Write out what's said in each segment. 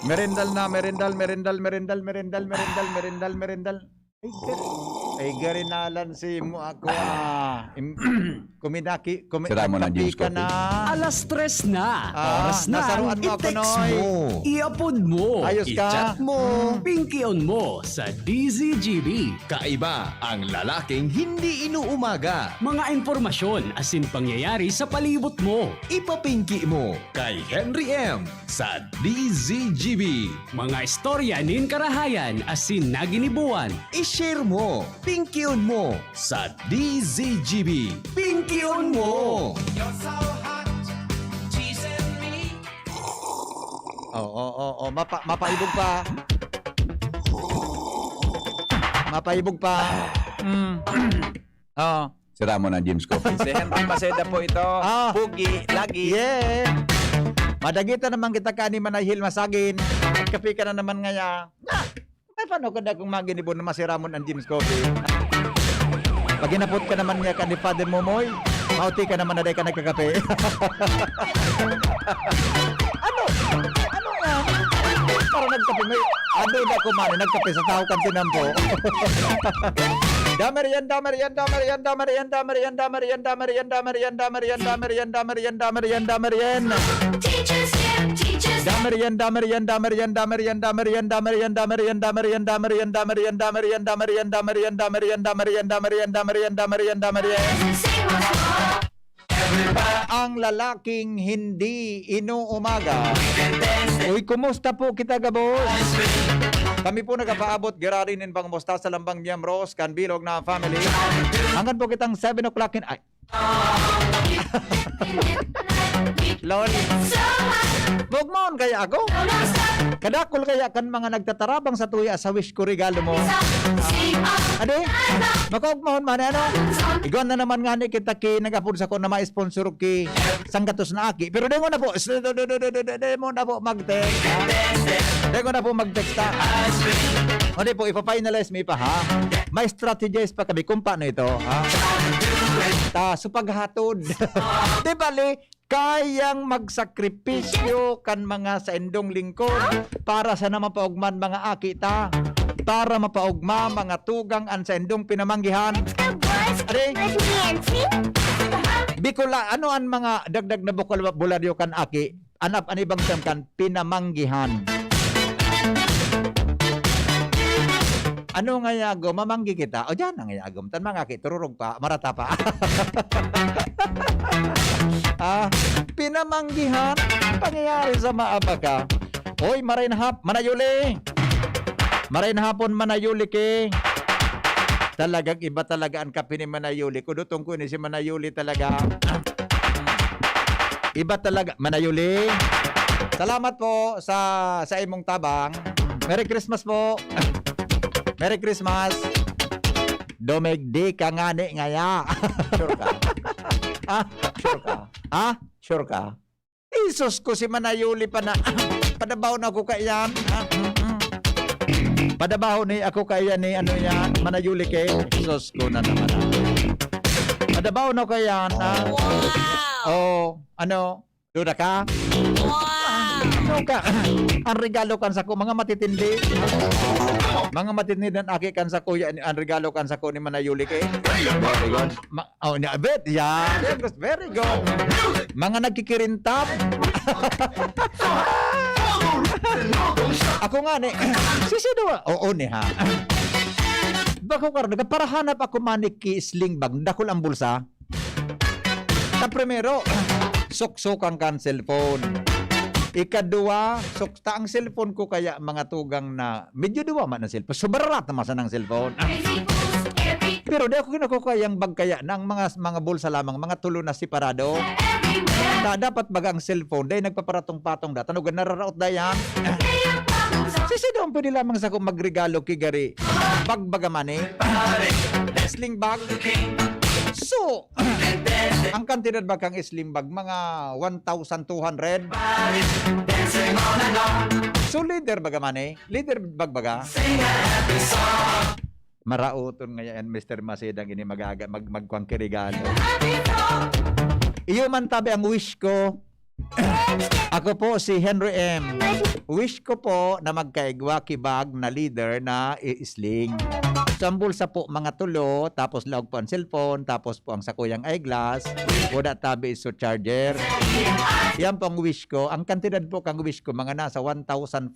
Merendal na, merendal. Ay, garinalan si mo ako kuminaki ka na. Alas 3 na. Oras na. Nasaruan mo ako, I-text Noy. mo. I-upload mo. Ayos ka. I-chat mo. Pingkion mo sa DZGB. Kaiba ang lalaking hindi inuumaga. Mga informasyon asin pangyayari sa palibot mo. Ipapingki mo kay Henry M. sa DZGB. Mga istorya nin karahayan asin naginibuan. I-share mo, pingkion mo sa DZGB. Pingkion mo! Mapaibog pa. Mapaibog pa. Sira mo na, James Coffee. Si Henry Maceda po ito. Pugi, lagi. Yeah. Madagita naman kita kani manahil masagin. Kapi ka na naman ngaya. Paano ka na kung maginibon na masiramon ang James Coffee? Pag inapot ka naman niya ka ni Father Momoy, mauti ka naman na day ka nagkakape. Ano nga? Para nagkape may ano na kumani nagkape sa tao kan tinampo. Damarian. Ang lalaking hindi inuumaga. Uy, kumusta po kita, gabos? Kami po nagpaabot girarin in pangmusta sa lambang miyembros kan bilog na family. Hanggang po kitang 7 o'clock in... Ay. Lol. Bugmon kaya ako? Kadakol kaya kan mga nagtatarabang sa tuya sa wish ko regalo mo. Ade, makaugmahon man ano? Igon na naman nga ni kita ki nagapod sa ko na ma-sponsor ki sanggatos na aki. Pero dengo na po, demo na po mag-text. Dengo na po mag-text ta. Ade po, ipa-finalize me pa ha. May strategize pa kami kung paano ito ha. Ta, supaghatod. Di bali, kayang magsakripisyo kan mga sa endong lingkod para sa mapaugman mga akita, para mapaugma mga tugang an sa endong pinamanggihan. Ade, Bikola, ano ang mga dagdag na buladyo kan aki? Anap an ibang term kan pinamanggihan. Ano nga yago, mamanggi kita? O dyan ang yagom. Tan mga ki, tururog pa, marata pa. Pinamanggihan, pangyayari sa maabaka. Hoy, manayuli. Marain hapon manayuli ke. Talagang iba talaga ang kape ni Manayuli. Kudutong ko ni si Manayuli talaga. Iba talaga. Manayuli. Salamat po sa imong tabang. Merry Christmas po. Merry Christmas. Domegdi ka ngani ngaya. Sure ka? Sure ka? Sure ka? Isus ko si Manayuli pa na. Padabaw na ako kayan. Padabaw ni ako kayan ni ano yan. Manayuli ke. Isus ko na naman. Padabaw na kayan. Oh, ano? Duda ka? Ano ka? Ang regalo kan sa ko, mga matitindi. Mga matitindi ng aki kan sa kuya, ang regalo kan sa ko ni Manayuli ke. Very good. Niabit. Yeah. Very good. Mga nagkikirintap. Ako nga ni. Sisido. Oo ni ha. Bako ka, nagparahanap ako manik ki sling bag. Dakol ang bulsa. Ta primero, sok-sokang kan cellphone. Ikadua, sokta ang cellphone ko kaya mga tugang na medyo duwa man ang cellphone. Sobarat naman sa ng cellphone. Pero di ako kinakukayang bag kaya ng mga bulsa lamang, mga tulo na separado. Na dapat bagang cellphone, dahil nagpaparatong-patong da. Tanugan nararaot da yan. Sisidong pwede lamang sa kong magregalo kigari. Bag-baga mani. Sling bag. So, ang kantidad ba kang slim bag? Mga 1,200? So, leader baga man eh? Leader bag baga? Marauton nga yan, Mr. Maceda, ini magkuang kirigalo. Iyo man tabi ang wish ko, Ako po si Henry M. Wish ko po na magkaigwa kibag na leader na i-sling. So, ang bulsa po mga tulo, tapos laog po ang cellphone, tapos po ang sakuyang eyeglass, wala tabi iso charger. Yan po ang wish ko. Ang kantidad po kang wish ko, mga nasa 1,500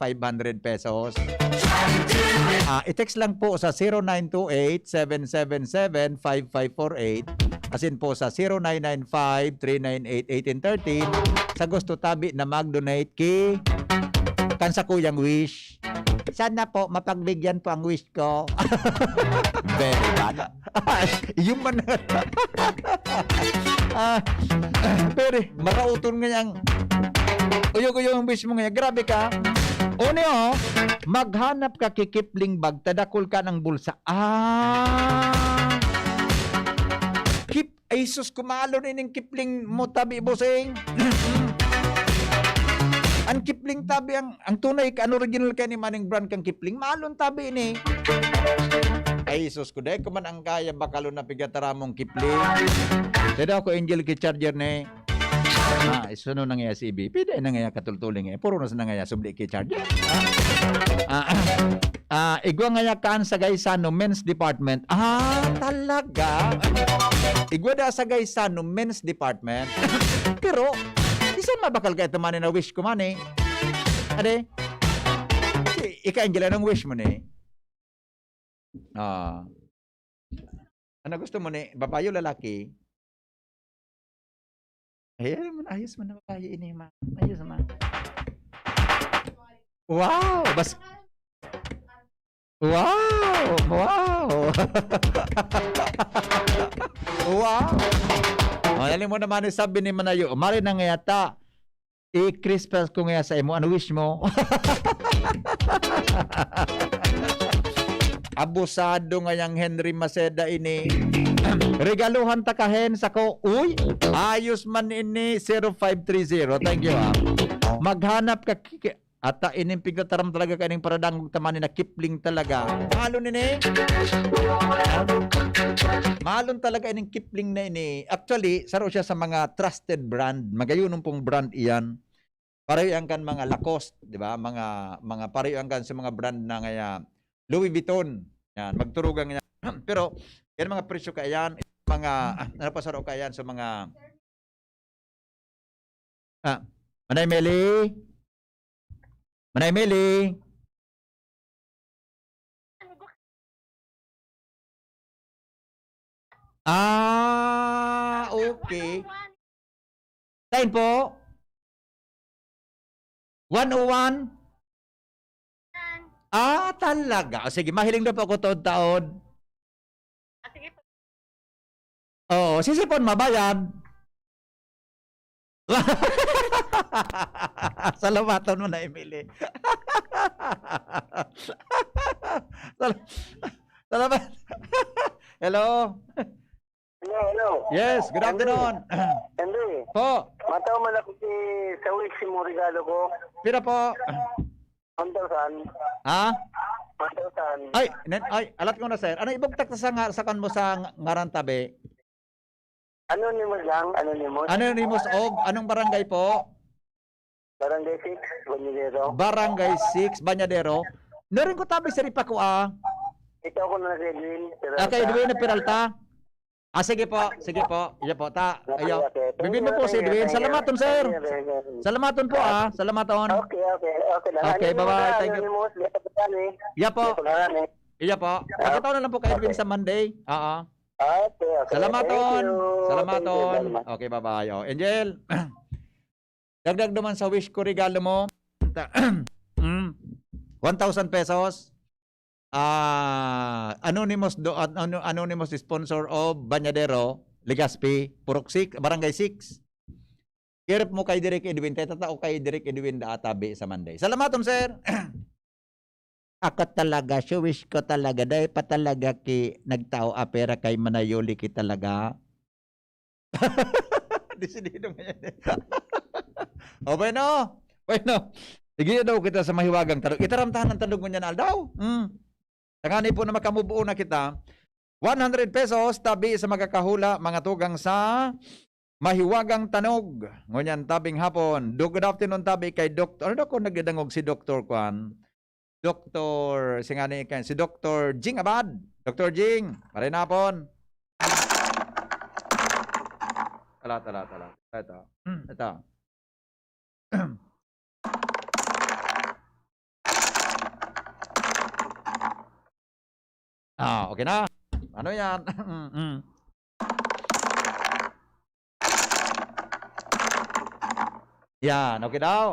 pesos. I-text lang po sa 0928-777-5548. As in po sa 0995-398-1813 sa gusto tabi na mag-donate kay kansa kuyang wish. Sana po mapagbigyan po ang wish ko. Very bad. Yung man. Pero marauton nga yang uyog-uyog ang wish mo nga. Grabe ka. Une maghanap ka kikipling bag, tadakol ka ng bulsa. Ay sus, kumalon ining kipling mo tabi, bossing. Ang kipling tabi, ang tunay ka, original ka ni maning brand kang kipling, malon tabi ini. Ay sus, kuday ko man ang kaya bakalo na pigatara mong kipling. Sada ako angel ki charger ni. Isuno nang iya si Ibi. Pida na nga katultuling puro na sa nga subli ki charger. Igwa nga kaan sa Gaisano Men's Department. Talaga? Igwa da sa Gaisano Men's Department. Pero, isan mabakal ka ito man na wish ko man eh. Ade? Ika-angela ng wish mo ni. Ano gusto mo ni? Babayo lalaki? Ayos mo na babayo ini ma. Ayos ma. Wow! Wow! Wow! Wow! Alam mo naman sabi ni Manayo, mari na nga yata, i-Christmas ko nga sa imo, ano wish mo? Abusado nga yung Henry Maceda ini. Regaluhan ta kahen sa ko. Uy, ayos man ini 0530. Thank you Maghanap ka ata ining pigtaram talaga kaning paradang tamani na kipling talaga. Malon ini. Malon talaga ining kipling na ini. Actually, saro siya sa mga trusted brand. Magayunon pong brand iyan. Pareho ang kan mga Lacoste, di ba? Mga pareho ang kan sa mga brand na ngaya Louis Vuitton. Yan, magturugan niya. Pero yan mga presyo kayan, mga napasaro kayan sa mga Manay Meli. Manay Meli. Okay. Line po. 101. Talaga. Sige, mahiling na po ako taon-taon. Sige po. Oo, sisipon mabayad. Salamaton mo na, Emily. Salamat. Hello. Hello. Yes, good afternoon. Henry, Po, mataw man ako sa week si mo regalo ko. pira po. 1,000. Ha? 1,000. Ay, alat ko na sir. Ano ibugtak sa kan mo sa ngaran tabi? Anonymous lang, anonymous. Anonymous og anong barangay po? Barangay 6, Banyadero. Barangay 6, Banyadero. Narin ko tabi sa ripa ko Ito ako na nag-Edwin. Okay, Edwin na Peralta. Sige po, sige po. Iya po, ayo. Bibin mo po si Edwin. Salamaton, sir. Salamaton po, Salamaton. Okay. Okay, bye-bye. Thank you. Iya po. Iya po. Pagkataon na lang po kay Edwin sa Monday. Okay. Salamaton. Thank you. Salamaton. Thank you. Okay, bye-bye. Angel. Dagdag naman sa wish ko regalo mo. 1,000 pesos. Anonymous sponsor of Banyadero, Legazpi, Purok 6, Barangay 6. Kirip mo kay Direk Edwin, tatao kay Direk Edwin da atabi sa Monday. Salamaton, sir. Ako talaga, wish ko talaga, dahil pa talaga ki nagtao apera kay Manayoli ki talaga. Disidido nga yan. Bueno. Sige daw kita sa mahiwagang talog. Itaramtahan ng talog mo niya na aldaw. Tangani po na makamubuo na kita. 100 pesos tabi sa magkakahula mga tugang sa Mahiwagang tanog. Ngunyan tabing hapon. Good afternoon tabi kay Dr. Ano ko nagdangog si Dr. Kwan? Dr. Singani kan si Dr. Jing Abad. Dr. Jing, maray na hapon. Tala. Ito. Okay na. Ano yan? Yan, okay daw.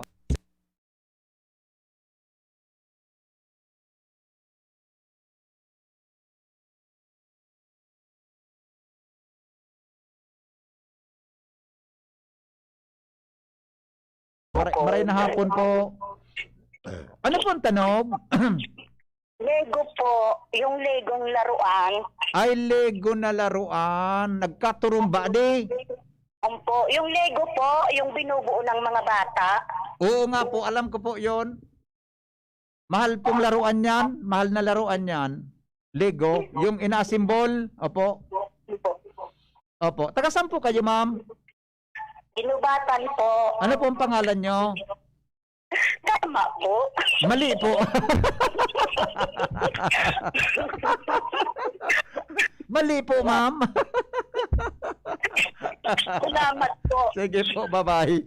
Maray na hapon po. Ano po ang tanong? Lego po, yung Legong laruan. Ay, Lego na laruan. Nagkaturumba di. Opo, yung Lego po, yung binubuo ng mga bata. Oo nga po, alam ko po yon. Mahal pong laruan yan. Mahal na laruan yan. Lego, yung ina-symbol. Opo. Opo. Taga saan po kayo, ma'am? Inubatan po. Ano po ang pangalan nyo? Tama po. Mali po. Mali po, ma'am. Salamat po. Sige po, bye-bye.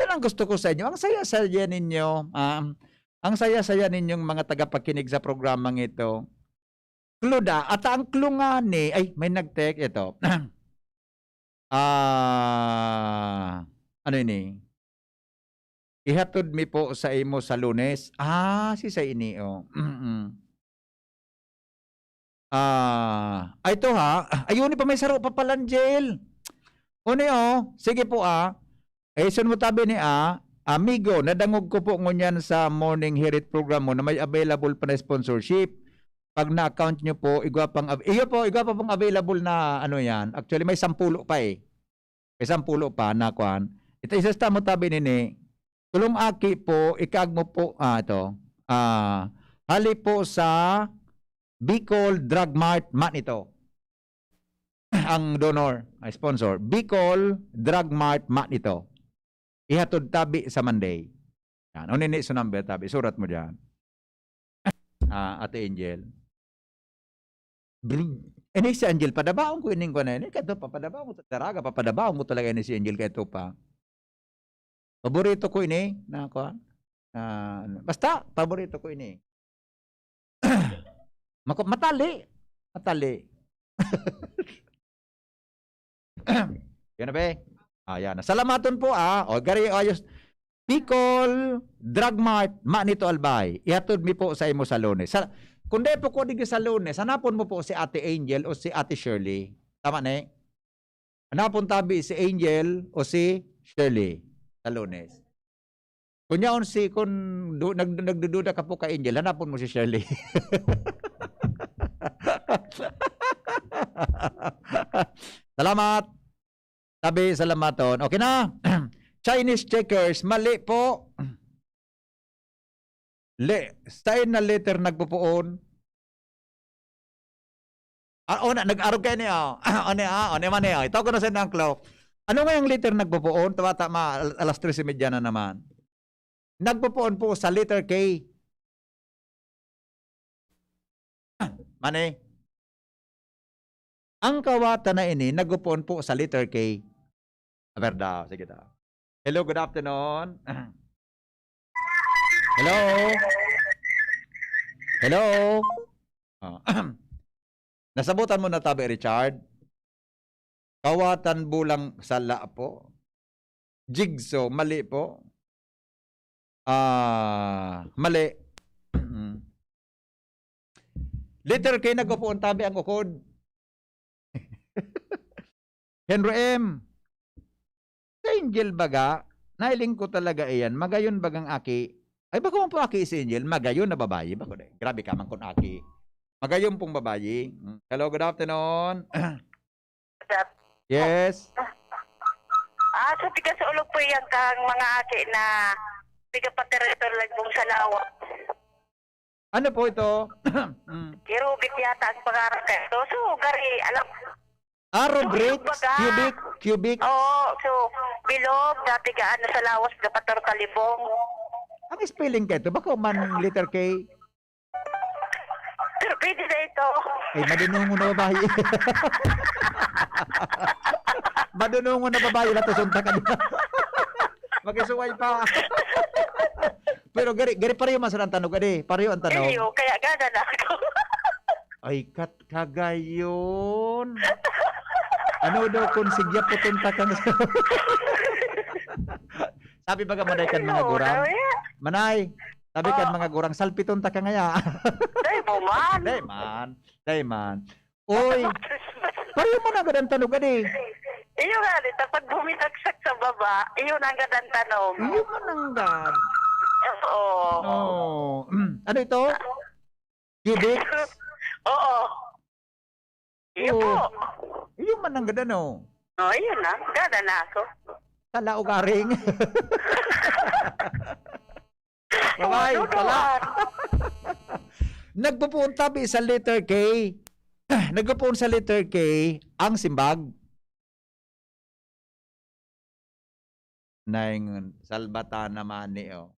Yan ang gusto ko sa inyo. Ang saya-saya ninyo. Ang saya-saya ninyong mga tagapakinig sa programang ito. Kluda. At ang klungani. Ay, may nag-text ito. Ano ini? Ihatod mi po sa imo sa Lunes. Si sa ini oh. Ito ha. Ayun pa may saro pa pala, Angel. Une oh. Sige po sun mo tabi ni amigo, nadangog ko po ngunyan sa morning herit program mo na may available pa na sponsorship. Pag na-account nyo po, igwa pa pong available na ano yan. Actually, may 10 pa eh. May 10 pa na kwan. Ito isasta mo tabi nini. Tulong aki po, ikag mo po, ito. Hali po sa Bicol Drug Mart man ito. Ang donor, sponsor. Bicol Drug Mart man ito. Ihatod tabi sa Monday. Yan. Nini sa number tabi. Surat mo dyan. Ate Angel. Ini si Angel, padabaon ko ining ko na ini. Kato pa, padabaon ko. Taraga, papadabaon ko talaga ini si Angel. Kato pa. Paborito ko ini. Basta, paborito ko ini. Matali. Yan na ba? Yan. Salamaton po O, gari, ayos. Bicol Drug Mart, nito albay. Ihatod mi po sa imo sa Lunes. Kung di po ko digi sa Lunes, hanapon mo po si Ate Angel o si Ate Shirley. Tama na Hanapon tabi si Angel o si Shirley sa Lunes. Kung nagdududa ka po ka Angel, hanapon mo si Shirley. Salamat. Sabi, salamaton. Okay na. Chinese checkers, mali po. Style na letter nagpupuon. Nag-arog kayo niya. Ito ko na sa nangklaw. Ano nga yung letter nagpupuon? Tama, alas 3:30 na naman. Nagpupuon po sa letter K. Mane. Ang kawata na ini, nagpupuon po sa letter K. Verda, sige ta. Hello, good afternoon. Hello. Nasabutan mo na tabi, Richard? Kawatan bulang sala po. Jigsaw, mali po. Mali. Letter K nagpupuon tabi ang ukod. Henry M. Sa Angel baga, nailing ko talaga iyan. Magayon bagang aki. Ay, baka mo po aki si Angel. Magayon na babayi. Grabe ka man kung aki. Magayon pong babayi. Hello, good afternoon. Yes. So tiga sa ulog po yan kang mga aki na tiga pater-ter lagbong salawa. Ano po ito? Kirubit yata ang pangarap ka ito. So, gari, alam, Bricks, baga. cubic. Oo, so, bilog, dati ka ano sa lawas, kapator kalibong. Ang spelling ka ito, baka man letter K. Pero pwede na ito. Ay, madunungo na babae. Madunungo na babae na to, sunta ka na. Magkisuway pa. Pero gari pareho man sa tanong, gari. Pareho ang tanong. Iyo, kaya gana na ako. Ay, kagayon. Ano daw kung sigya po tunta kang... Sabi baga manay kan mga gurang. Manay, sabi kan mga gurang, salpiton ta ka ngaya. Day mo man. Day man. Uy, pareho mo na gadang tanong gani. Iyo nga, pag bumitagsak sa baba, iyo na ang gadang tanong. Iyo man ang gad. Oo. Oh. Ano ito? Cubic? Oo. Iyo po. Iyo man ang gada no. Oh, iyo na. Gana na ako. Tala o garing. Bye-bye. Tala. Nagpupunta sa letter K. Nagpupunta sa letter K ang simbag. Naingon, salbata naman ni o.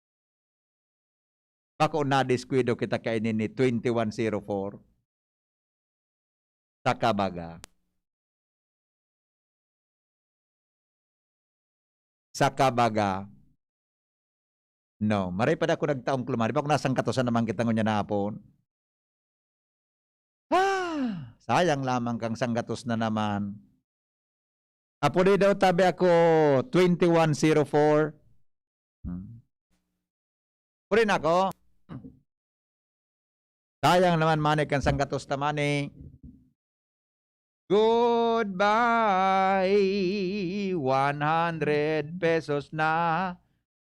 Bako na disquido kita kainin ni 2104. Sa kabaga. Sa kabaga. No, maray pa da ako nagtaong klumari. Bako nasang katosan naman kita ngunya na hapon. Sayang lamang kang sanggatos na naman. Apo di daw tabi ako 2104. Purin ako. Sayang naman mani kang sanggatos na mani. Goodbye. 100 pesos na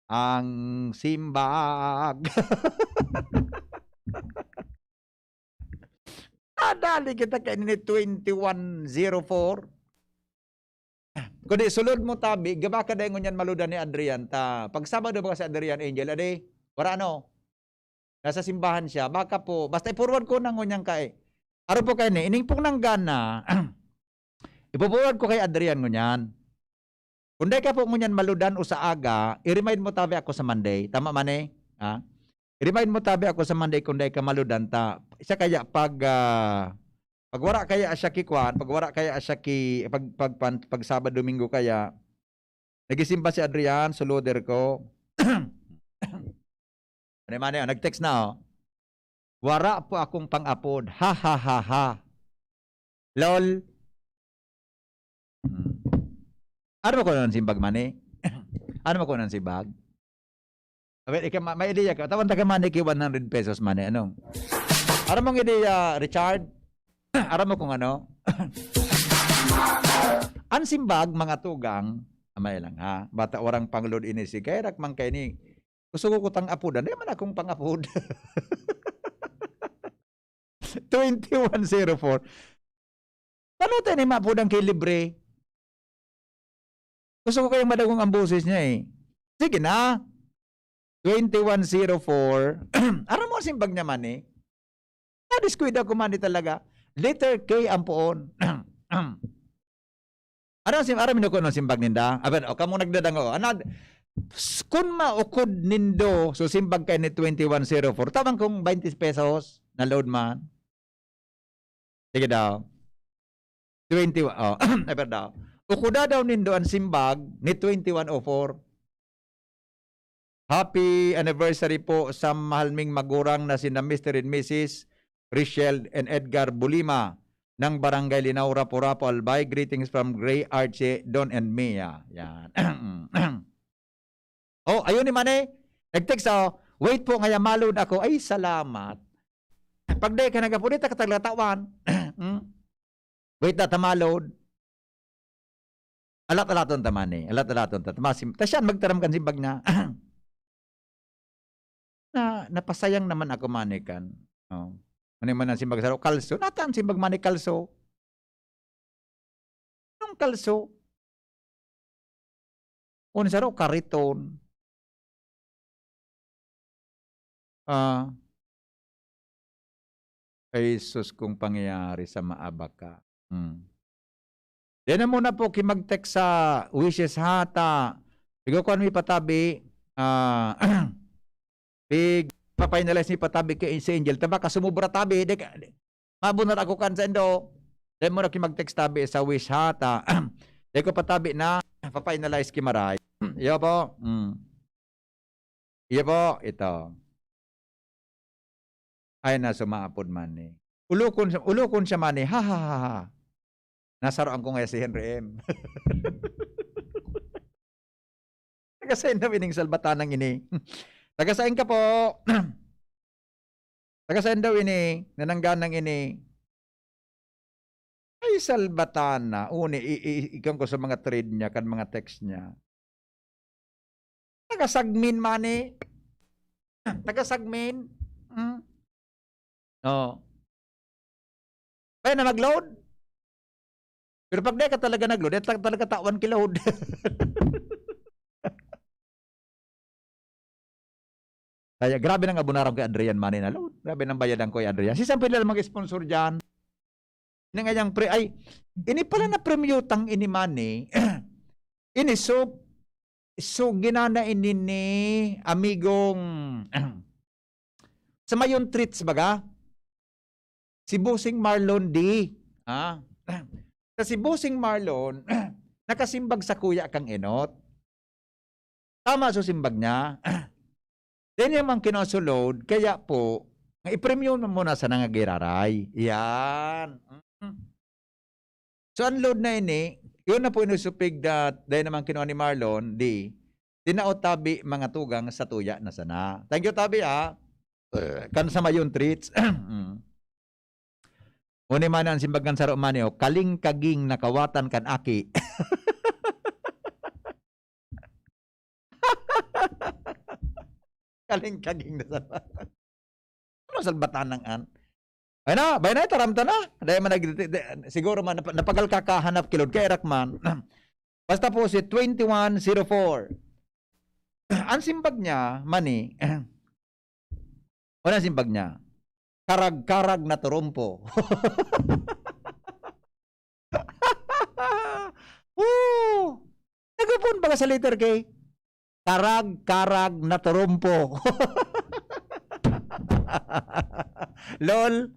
ang simbag. Nadali kita kayo ni 2104. Kundi sulod mo tabi, gaba ka dahil ngunyan maludan ni Adrian. Pag Sabado ba si Adrian Angel, ade, wala ano, nasa simbahan siya, baka po, basta i-forward ko ng ngunyan ka eh. Araw po kayo ni, ining pong nang gana, ipo-forward ko kay Adrian ngunyan. Kung di ka po ngunyan maludan o sa aga, i-remind mo tabi ako sa Monday. Tama man eh? Ha? I-remind mo tabi ako sa Monday kung di ka maludan ta. Isa kaya pag wala kaya siya kikwan, pag wala kaya siya pag Sabado Domingo kaya nagisimba si Adrian, suluder ko. Ano man yun? Nag-text na oh. Wara po akong pang-apod. Ha ha ha ha. Lol. Ano mo ko nun simbag mani? Ano mo ko nun simbag? May ideya ka. Tawan taga mani ki 100 pesos mani. Anong? Ano mong ideya, Richard? Aram mo kung ano? Ang simbag, mga tugang, amay lang ha, bata orang panglod ini si kaya rakmang kay ni, gusto ko kutang apudan, di man akong pangapod. 2104. Paano tayo ni maapudang kay libre? Gusto ko kayong madagong ang boses niya eh. Sige na. 2104. Aram mo ang simbag niya man eh. Na-disquid ako man talaga. Letter K ang poon. Ano aramin ko no simbag ninda? Aben o kamo nagdadang o. Ano kun maukod nindo so simbag kay ni 2104. Tamang kung 20 pesos na load man. Sige daw. 21 oh. Aber daw. Ukuda daw nindo ang simbag ni 2104. Happy anniversary po sa mahalming magurang na sina Mr. and Mrs. Richelle and Edgar Bulima ng Barangay Linaw, Rapo-Rapo, Albay. Greetings from Gray, Archie, Don, and Mia. Yan. Oh, ayun ni Mane. Nag-text ako. Wait po, ngaya malod ako. Ay, salamat. Pag di ka nagapunit, kataglatawan. Wait na, tamalod. Alat-alaton ta Mane. Alat-alaton ta. Tasyan, magtaram kan simbag na. Napasayang naman ako Mane kan. Oh. Ano man ang simbag saro? Kalso? Natan simbag mani kalso? Anong kalso? Ano saro? Kariton. Ay sus kung pangyayari sa maabaka. Yan na muna po kimag-text sa wishes hata. Ikaw ko may patabi. Big pa-finalize ni patabi kay si Angel. Taba ka sumubra tabi. Mabunot ako kan sa endo. Yan muna kimag-text tabi sa wish hata. Yan ko patabi na pa-finalize kimaray. Iyo po. Iyo po. Ito. Ay na sumaapod man eh. Ulukon siya man eh. Ha ha ha ha. Nasaroan ko ngayon si Henry M. Tagasain na wining salbatanang ini. Tagasain ka po. Tagasain daw ini. Nanangganang ini. Ay salbatana. Uni, ikan ko sa mga trade niya, kan mga text niya. Tagasagmin man eh. Tagasagmin. Oh. Kaya na mag-load. Pero pag di ka talaga nag-load, talaga tawan kiload. Kaya grabe nang abunarang kay Adrian Mani na load. Grabe nang bayadan ko kay Adrian. Si Sampil na mag-sponsor dyan. Nangayang ay, ini pala na premyo tang ini Mani. Ini so ginana ini ni amigong sa mayon treats baga. Si Busing Marlon D. Kasi Busing Marlon, nakasimbag sa kuya kang enot. Tama so simbag niya. Then yung kinosulod, kaya po, i-premium mo muna sa nangagiraray. Yan. So unload na ini, yun na po inusupig dahil naman kinuha ni Marlon, tinaot tabi mga tugang sa tuya na sana. Thank you tabi kan sama yung treats. Uni man ang simbagan sa Romano, kaling kaging nakawatan kan aki. Kaling kaging na sa ano salbatan ng an? Ay na, taramta na. Dahil man siguro man napagal kakahanap kilod kay Rakman. Basta po si 2104. Ang simbag niya, Mani, unang simbag niya, karag-karag na turumpo. Nagupon ba sa letter K? Karag-karag na turumpo. Lol.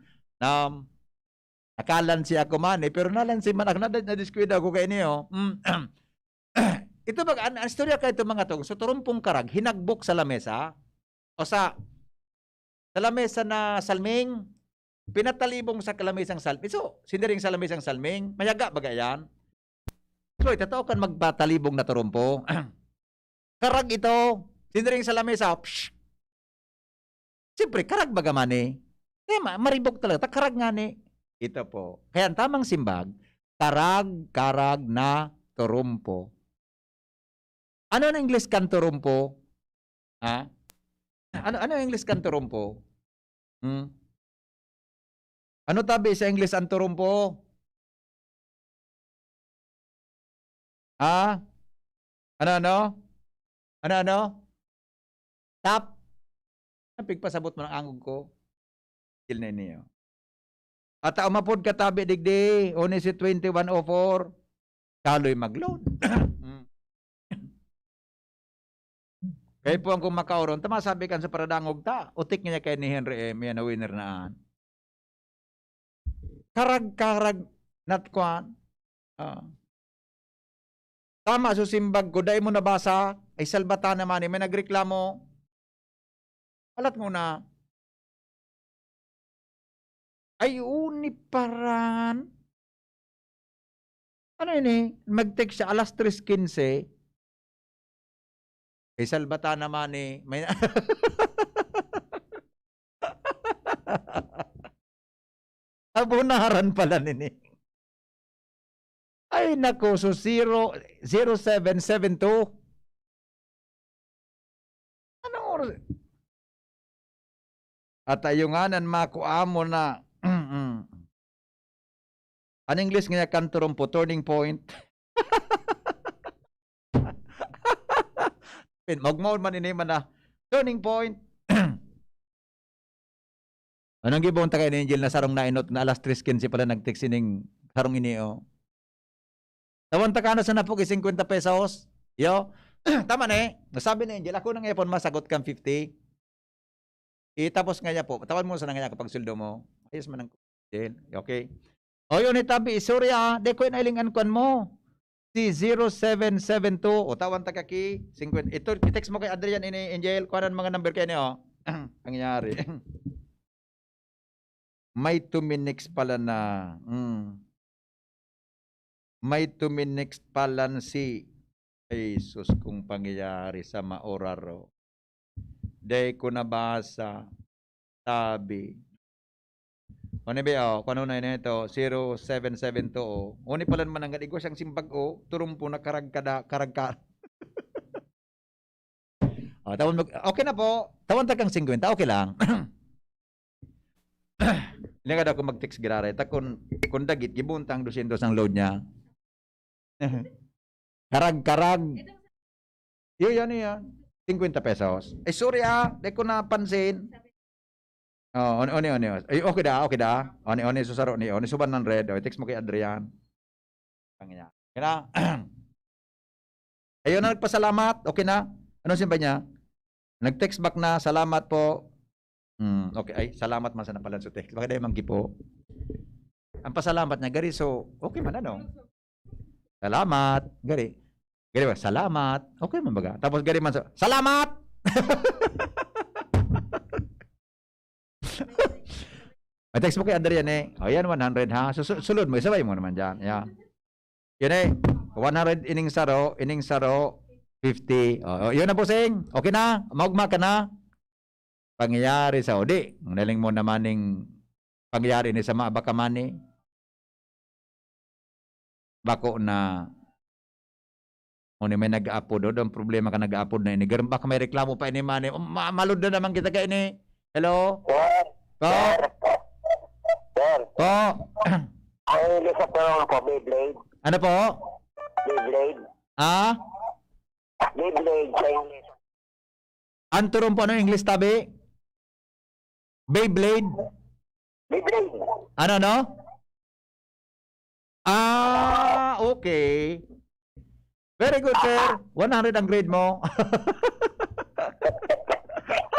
Nakalan siya ako man eh. Pero nalansi man ako. Nadiskwida ako kay niyo. Ito ba, ang istorya ka ito mga tong. So turumpong karag, hinagbok sa lamesa. O sa lamesa na salming, pinatalibong sa lamesang salming. So, sindiring sa lamesang salming, mayaga baga yan. So, ito kan magpatalibong na turumpo. Karag ito, sindiring sa lamesa, siyempre, karag baga man eh. Kaya maribok talaga, karag nga ni. Ito po. Kaya ang tamang simbag, karag na turumpo. Ano ang English kan turumpo? Ha? Ano English kan turumpo? Ano tabi sa English ang turumpo? Ano? Tap? Pigpasabot mo ng angog ko. Til na niyo. At umapod ka tabi digdi, oni si 2104. Kaloy mag-load. Kaya po ang kumakauron, tama sabi kan sa paradangog ta, utik niya kay ni Henry M. Yan na winner naan. Karag natkuan. Tama, susimbag ko, dahil mo nabasa, ay salbata naman, may nagreklamo. Alat mo na. Ay, uniparan. Ano yun eh? Mag-text siya, alas 3:15. Kay salbata naman eh. May abunaran pala nini. Ay nako, so 0772. Anong oras? At ayunganan makuamo na. Ang English nga kanturong po, turning point. Magmahal man iniman na turning point. Anong gibon ta kay Angel na sarong nainot na alas 3:15 pala nag-text ining sarong inio. Tawanta ka na sa napog 50 pesos. Yo. Tama na eh. Nasabi ni Angel, ako ng iPhone masagot kang 50. Tapos nga niya po, tawan mo sa nga niya kapag suldo mo. Ayos man ang Angel. Okay. O yun itabi, sorry de ko inailingan kuan mo. Si 0772 o tawan ta kaki 50. Ito i-text mo kay Adrian ini Angel, kuanan mga number kay niyo. Ang nangyari. May 2 minutes pala na. May 2 minutes pala si Jesus kung pangyayari sa maoraro. Day ko nabasa, sabi. O ni ba, kung ano na ito, 0772 o. Uni pala naman ang gadigo siyang simbag o, turumpo na karagka. O, tawon mo, okay na po. Tawon ta kang 50, okay lang. Hindi ka daw kung mag-text girare. Kung dagit, gibuntang 200 ang load niya. Karag. Yun. 50 pesos. Sorry di ko napansin. Oh, oni. Ay, okay da. Oni, susaro ni. Oni, suban ng red. Text mo kay Adrian. Kanya. Kaya ayun na, nagpasalamat. Okay na. Ano simba niya? Nag-text back na, salamat po. Okay, ay, salamat man sa napalan sa text. Bakit ay manggi po? Ang pasalamat niya, gari, so, okay man ano? Salamat. Gari ba? Salamat. Okay man baga. Tapos gari man sa, salamat! May text mo kay Adrian eh. O yan, 100 ha. Sulod mo, isabay mo naman dyan. Yeah. Yun eh. 100 ining saro, 50. O, yun na po, Sing. Okay na? Maugma ka na? Pangyayari sa odi. Naling mo naman ng pangyayari ni sa mga baka mani. Bako na o may nag-upload doon, problema ka nag-upload na ini. Garon baka may reklamo pa ini mani. Malud na naman kita kay ini. Hello? Sir. Po. Ang English sa tulong po, Beyblade. Ano po? Beyblade. Beyblade sa English. Anturon po ano English tabi? Beyblade. Beyblade. Ano? Okay. Very good, sir. 100 ang grade mo.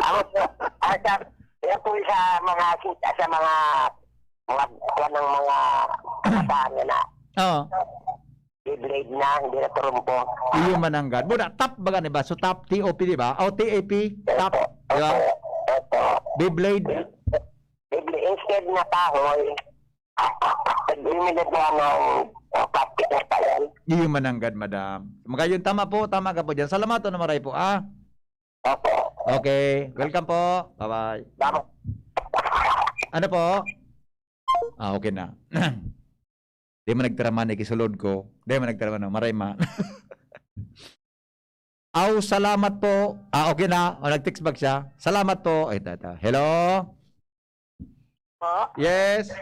Ako po, yan po sa mga kabataan na Oo. Beyblade na, hindi na turumpo. Iyo mananggad. Muna, top ba ni ba? So, top TOP, di ba? O, TAP. Top. Di ba? Beyblade. Beyblade, instead na tahoy, nag-iminit na ng plastic na pa yan. Iyo mananggad, madam. Magayon, tama po. Tama ka po dyan. Salamat na maray po, Opo. Okay. Welcome po. Bye-bye. Dapat. Ano po? Okay na. Di mo nagtaraman, ikisulod ko. Di mo nagtaraman, maray ma. Salamat po. Okay na. O, nag-text back siya. Salamat po. Ay, tata. Hello? Po. Yes?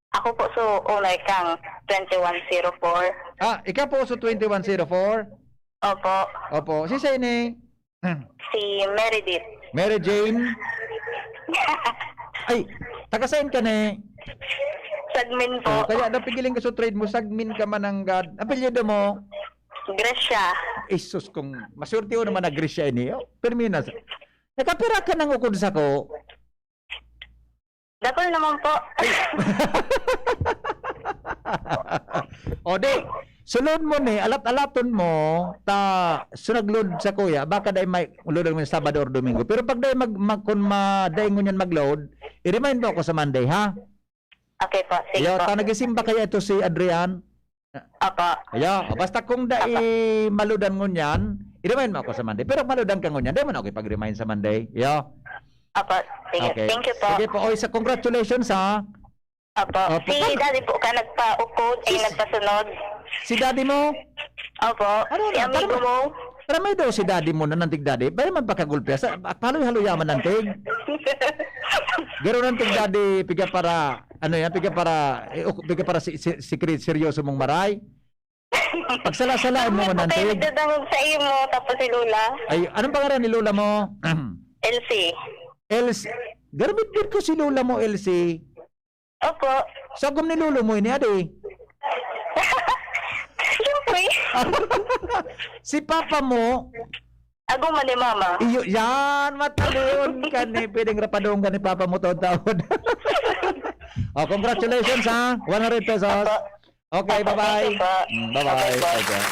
Ako po so unay kang 2104. Ikaw po sa 2104? Opo. Opo. Si Sene? Si Meredith. Mary Jane? Ay, taga-sign ka ne. Sagmin po. Kaya napigiling ka sa trade mo, sagmin ka mananggad. Apelyido mo? Gracia. Isus, kung masurti ko naman na Grisha ini. Perminas. Nakapira ka ng ukod sa ko. Dakol naman po. O di, sulod mo ni, alat-alaton mo, sunaglod sa kuya, baka dahil may ulod mo Sabado or Domingo. Pero pag dahil kung dahil ngunyan mag-load, i-remind mo ako sa Monday, ha? Okay po, sige Yo, po. nagisimba kaya ito si Adrian. Opo. Ayo, basta kung dahil maludan ngunyan, i-remind mo ako sa Monday. Pero maludan ka ngunyan, dahil mo na okay pag-remind sa Monday. Yo. Opo, sige. Okay. Thank you po. Sige po, isa congratulations ha. Opo. Opo. Si daddy po ka nagpa-ukod ay nagpasunod. Si daddy mo? Opo. Ano Si na? amigo mo. Pero may daw si daddy mo na nantig daddy. Bayan man pagkagulpya. Halo-halo yaman nantig. Garo nantig daddy, piga para, piga para seryoso mong maray. Pagsala-salaan mo man Kayo nantig. nagdadangog sa iyo mo, tapos si Lula. Ay, anong pangalan ni Lola mo? Elsie. Elsie. Garabit din ko si Lola mo, Elsie. Opo. Sagom ni Lolo mo ini, adi. eh. Si papa mo, Ako man ni mama. iyo, yan, matalon ka ni, pwedeng rapadong ka ni papa mo taon-taon. Oh, congratulations ha, 100 pesos. Okay, bye-bye. Bye-bye. Okay.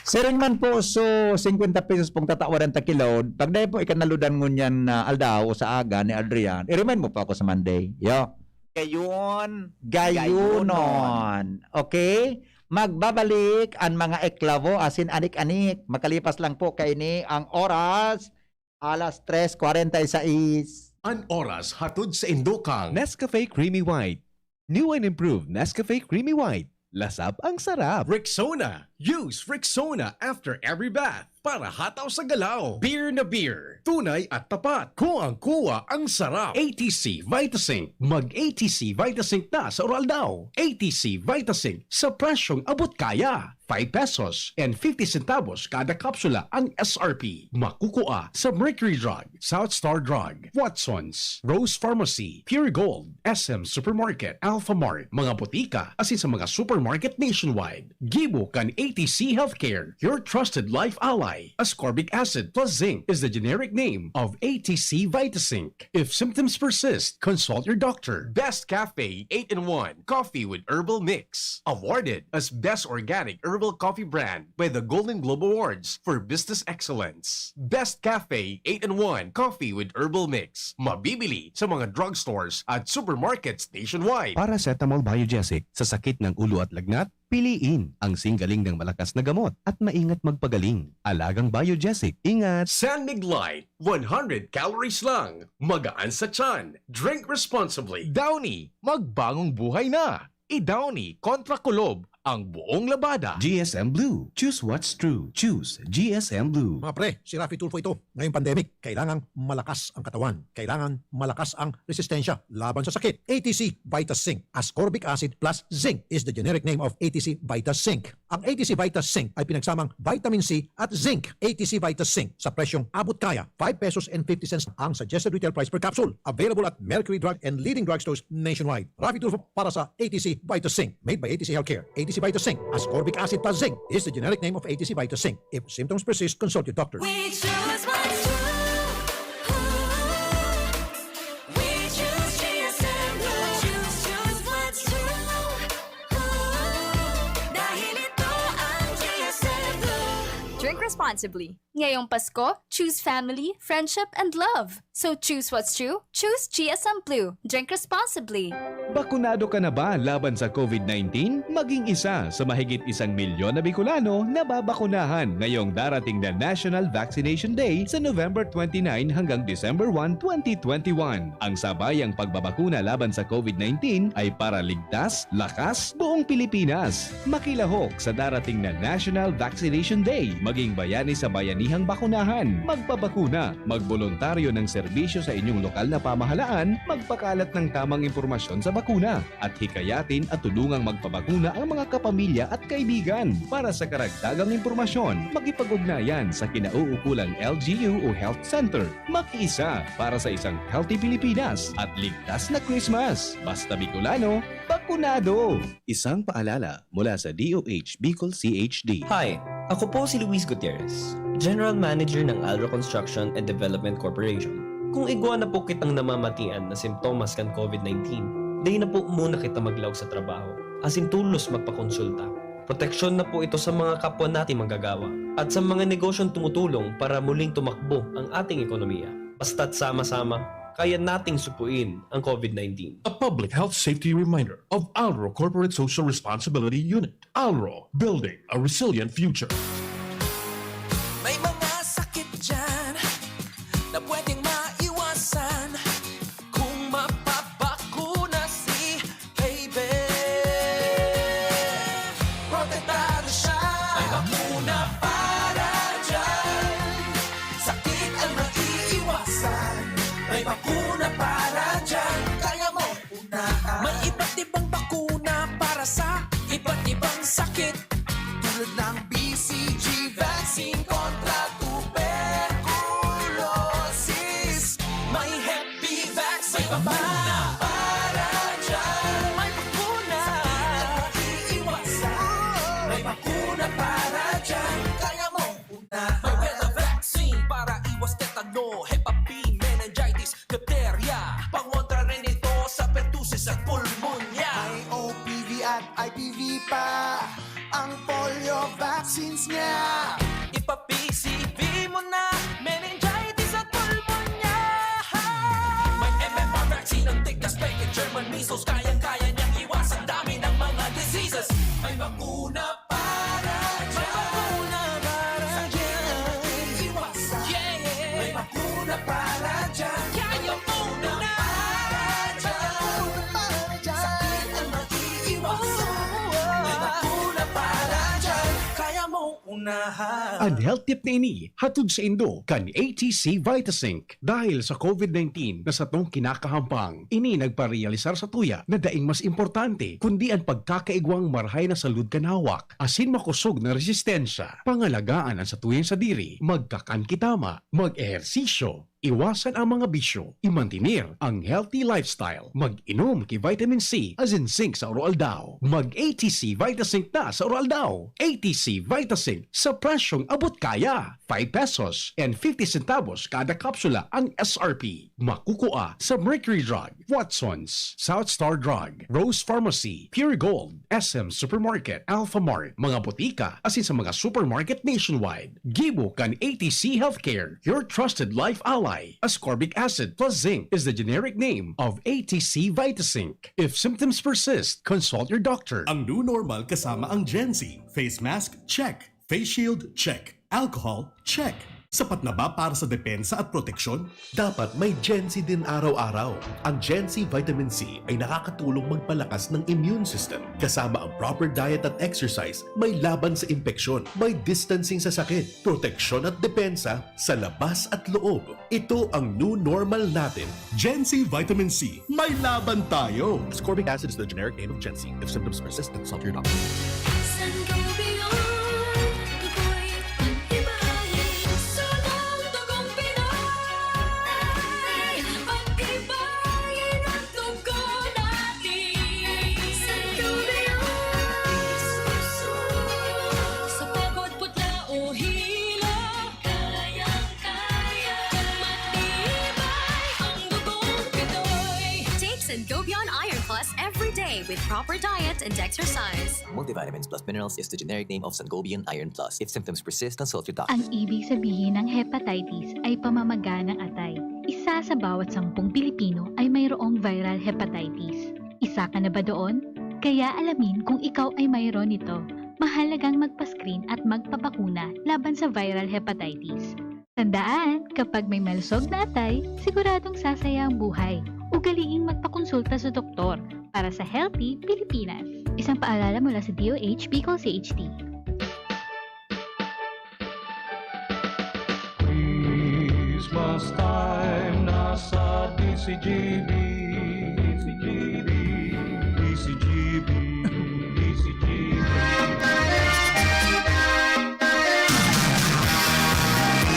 Siring man po so 50 pesos pong tatawaran ta kilod. Pag dahil po ikanaludan ngunyan na aldaw sa aga ni Adrian, i-remind mo pa ako sa Monday. Yo. Gayon. Gayunon. Okay? Magbabalik ang mga eklavo asin anik-anik. Makalipas lang po kay ni ang oras alas 3:46. An oras hatod sa Indokang. Nescafe Creamy White. New and improved Nescafe Creamy White. Lasap ang sarap. Rexona. Use Rexona after every bath para hataw sa galaw. Beer na beer. Tunay at tapat. Kuwang-kuwa ang sarap. ATC Vitasync. Mag-ATC Vitasync na sa oral daw. ATC Vitasync sa presyong abot kaya. 5 pesos and 50 centavos kada kapsula ang SRP. Makukuha sa Mercury Drug, South Star Drug, Watson's, Rose Pharmacy, Pure Gold, SM Supermarket, Alpha Mart, mga butika, asin sa mga supermarket nationwide. Gibo kan ATC Healthcare, your trusted life ally. Ascorbic acid plus zinc is the generic name of ATC Vitasync. If symptoms persist, consult your doctor. Best Cafe 8-in-1 Coffee with Herbal Mix. Awarded as Best Organic Herbal Coffee Brand by the Golden Globe Awards for Business Excellence. Best Cafe 8-in-1 Coffee with Herbal Mix. Mabibili sa mga drugstores at supermarkets nationwide. Paracetamol Biogesic. Sa sakit ng ulo at lagnat, piliin ang singgaling ng malakas na gamot at maingat magpagaling. Alagang Biogesic. Ingat! San Mig Light, 100 calories lang. Magaan sa tiyan. Drink responsibly. Downy, magbagong buhay na. I-Downy kontra kulob ang buong labada. GSM Blue. Choose what's true. Choose GSM Blue. Mga pre, si Rafi Tulfo ito. Ngayong pandemic, kailangang malakas ang katawan. Kailangan malakas ang resistensya laban sa sakit. ATC Vitasync. Ascorbic acid plus zinc is the generic name of ATC Vitasync. Ang ATC Vitasync ay pinagsamang vitamin C at zinc. ATC Vitasync sa presyong abot kaya. 5 pesos and 50 cents ang suggested retail price per capsule. Available at Mercury Drug and leading drugstores nationwide. Rafi Tulfo para sa ATC Vitasync. Made by ATC Healthcare. ATC Vitasync. Ascorbic acid plus zinc is the generic name of ATC Vitasync. If symptoms persist, consult your doctor. We choose what's true. We choose GSM Blue. Choose what's true. Dahil ito ang GSM Blue. Drink responsibly. Ngayong Pasko, choose family, friendship, and love. So choose what's true. Choose GSM Blue. Drink responsibly. Bakunado ka na ba laban sa COVID-19? Maging isa sa mahigit 1 milyon na Bicolano na babakunahan ngayong darating na National Vaccination Day sa November 29 hanggang December 1, 2021. Ang sabayang pagbabakuna laban sa COVID-19 ay para ligtas, lakas, buong Pilipinas. Makilahok sa darating na National Vaccination Day. Maging bayani sa bayanihang bakunahan. Magpabakuna, magboluntaryo ng serbisyo sa inyong lokal na pamahalaan, magpakalat ng tamang impormasyon sa bakuna, at hikayatin at tulungang magpabakuna ang mga kapamilya at kaibigan. Para sa karagdagang impormasyon, makipag-ugnayan sa kinauukulang LGU o Health Center. Makiisa para sa isang healthy Pilipinas at ligtas na Christmas. Basta Bicolano, bakunado! Isang paalala mula sa DOH Bicol CHD. Hi, ako po si Luis Gutierrez, General Manager ng Alro Construction and Development Corporation. Kung igwa na po kitang namamatian na simptomas kan COVID-19, day na po muna kita maglaw sa trabaho, asin tulos magpakonsulta. Proteksyon na po ito sa mga kapwa natin manggagawa at sa mga negosyong tumutulong para muling tumakbo ang ating ekonomiya. Basta't sama-sama, kaya nating supuin ang COVID-19. A public health safety reminder of Alro Corporate Social Responsibility Unit. Alro, building a resilient future. May mga sakit dyan na pwedeng maiwasan kung mapapakuna si baby. Protektado siya. May bakuna para dyan. Sakit ang maiiwasan. May bakuna para dyan. Kaya mo unahan. May iba't ibang bakuna para sa iba't ibang sakit. Tulad ng BCG vaccine kontra tuberculosis. May Hep B vaccine. May bakuna para vaccines niya. Ipa-PCV mo na, meningitis at pulmonya. May MMR vaccine ang tigdas, peke, German measles. Kayang-kaya niyang iwasan dami ng mga diseases. May bakuna para dyan. May bakuna para dyan. Iwasan. May bakuna para dyan. Kaya muna para dyan. Sakit ang maiiwasan. May bakuna para dyan. Kaya mong unahan. Ang health tip na ini, hatod sa Indo, kan ATC Vitasync. Dahil sa COVID-19 na sa tong kinakahampang, ini nagparealisar sa tuya na daing mas importante, kundi ang pagkakaigwang marhay na salud kanawak, asin makusog na resistensya, pangalagaan ang sa tuyang sa diri, magkakan kitama, mag-ehersisyo, iwasan ang mga bisyo, imantinir ang healthy lifestyle, mag-inom ki vitamin C as in zinc sa oral daw, mag-ATC Vitasync na sa oral daw, ATC Vitasync sa presyong abot kaya, 5 pesos and 50 centavos kada kapsula ang SRP. Makukuha sa Mercury Drug, Watsons, South Star Drug, Rose Pharmacy, Pure Gold, SM Supermarket, Alpha Mart, mga botika asin sa mga supermarket nationwide. Gibo kan ATC Healthcare, your trusted life ally. Ascorbic acid plus zinc is the generic name of ATC Vitasync. If symptoms persist, consult your doctor. Ang new normal kasama ang Gen Z. Face mask, check. Face shield, check. Alcohol, check. Sapat na ba para sa depensa at proteksyon? Dapat may Gen Z din araw-araw. Ang Gen Z Vitamin C ay nakakatulong magpalakas ng immune system. Kasama ang proper diet at exercise, may laban sa impeksyon, may distancing sa sakit, proteksyon at depensa sa labas at loob. Ito ang new normal natin. Gen Z Vitamin C. May laban tayo! Ascorbic acid is the generic name of Gen Z. If symptoms persist, consult your doctor. With proper diet and exercise. Multivitamins plus minerals is the generic name of Sangobion Iron Plus. If symptoms persist, consult your doctor. Ang ibig sabihin ng hepatitis ay pamamaga ng atay. Isa sa bawat 10 Pilipino ay mayroong viral hepatitis. Isa ka na ba doon? Kaya alamin kung ikaw ay mayroon nito. Mahalagang magpa-screen at magpapakuna laban sa viral hepatitis. Tandaan, kapag may malusog na atay, siguradong sasaya ang buhay. Ugaliing magpakonsulta sa doktor para sa Healthy Pilipinas. Isang paalala mula sa DOH, Bicol CHT. Christmas time nasa DZGB, DZGB, DZGB, DZGB.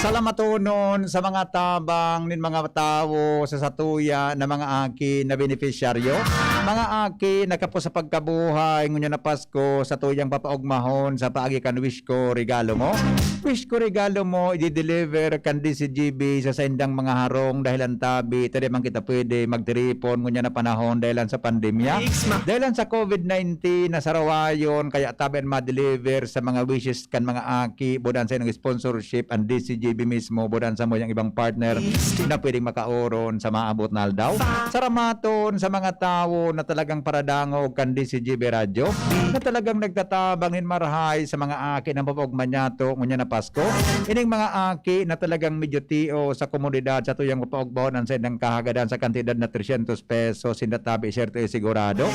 Salamatonon sa mga tabang nin mga tao sa satuya na mga aki na beneficiaryo. Mga aki na kapo sa pagkabuhay ngunya na Pasko sa tuyang papaugmahon sa paagi kan wish ko regalo mo. Wish ko regalo mo i-deliver kan DZGB sa sendang mga harong dahil ang tabi tadi man kita pwede magtiripon ngunya na panahon dahil sa pandemya. Dahil sa COVID-19 na sarawayon kaya tabi ma-deliver sa mga wishes kan mga aki budan sa inyong sponsorship ang DZGB mismo budan sa mo yung ibang partner na pwedeng makaoron sa maabot na aldaw. Saramaton sa mga tao na talagang paradangog kan DZGB radyo na talagang nagtatabangin marhay sa mga aki ng papagmanyato ngunya na Pasko. Ining mga aki na talagang medyo tio sa komunidad sa tuyang papaugbaon sa indang kahagadan sa kantidad na 300 pesos sindatabi syerte sigurado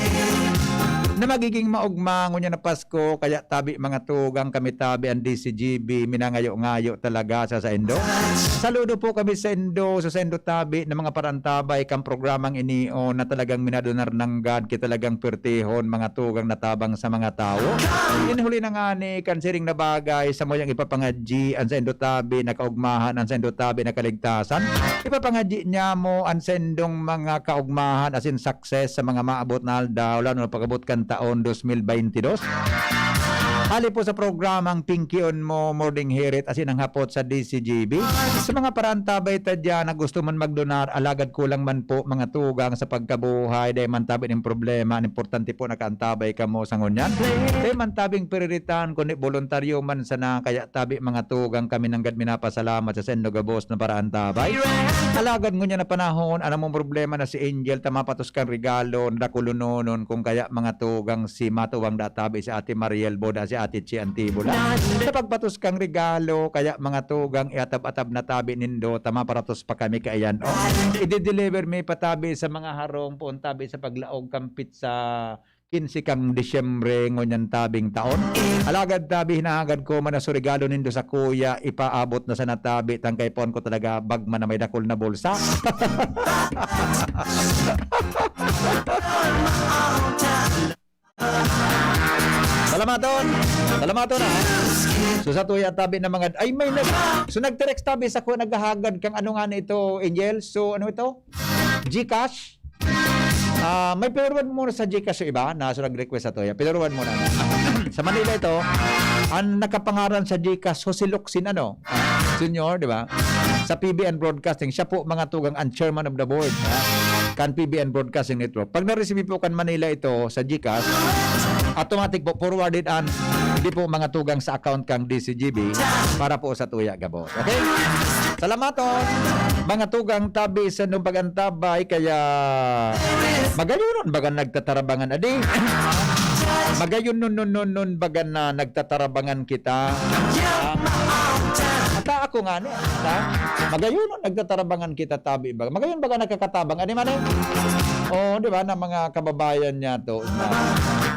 na magiging maugma ngunya na Pasko kaya tabi mga tugang kami tabi ang DZGB minangayo-ngayo talaga sa Indo. Saludo po kami sa Indo sa Indo tabi na mga parantabay kang programang inio na talagang minadonar ng God kita talagang pertihon mga tugang natabang sa mga tao. Inhuli na nga ni kansiring na bagay sa moyang ipapangadji ang sa Indo tabi na kaugmahan ang sa Indo tabi na kaligtasan. Ipapangadji niya mo ang sendong mga kaugmahan as in success sa mga maabot na aldaw lalo na pagabot kan taon 2022. Hali po sa programang Pingkion mo Morning Hirit asin ang hapot sa DZGB. Sa mga paraan tabay tadya na gusto man magdonar, alagad kulang man po mga tugang sa pagkabuhay, dahil man tabi ng problema, ang importante po nakaantabay ka mo sa ngunyan. Dahil man tabing piriritan, kundi voluntaryo man sana, kaya tabi mga tugang kami nang gad minapasalamat sa sendo gabos na paraan tabay. Alagad ngunya na panahon, anong mong problema na si Angel, tamapatos kang regalo, nakulunonon, kung kaya mga tugang si matuwang databi si Ate Mariel Boda, si Ate Chi Antibula. Sa pagpatos kang regalo, kaya mga tugang iatab-atab na tabi nindo, tamaparatos pa kami kaayan. I-deliver may patabi sa mga harong, puon tabi sa paglaog kampit sa 15 kang Disyembre ngunyan tabing taon. Alagad tabi hinahagad ko man na so regalo nindo sa kuya, ipaabot na sa natabi, tangkay pon ko talaga bagman na may dakol na bulsa. Salamaton ha. So sa tuya tabi na mga ay may so nagtext tabi sa ko naghahagad kang ano nga ito Angel. So ano ito? GCash. May pinuruan muna sa GCash yung iba na so nag-request sa tuya. Pinuruan muna. Sa Manila ito, ang nakapangaran sa GCash Jose Luxin senior, di ba? Sa PBN Broadcasting, siya po mga tugang ang chairman of the board kan PBN Broadcasting Network. Pag na-receive po kan Manila ito sa GCash, automatic po forwarded hindi po mga tugang sa account kang DZGB para po sa tuya gabos. Okay? Salamaton mga tugang tabi sa nung pagantabay, kaya magayon baga nagtatarabangan adi. Magayon nun baga na nagtatarabangan kita. Ata ako nga ni. Magayon nagtatarabangan kita tabi baga. Magayon baga nagkakatabang adi man di ba na mga kababayan niya to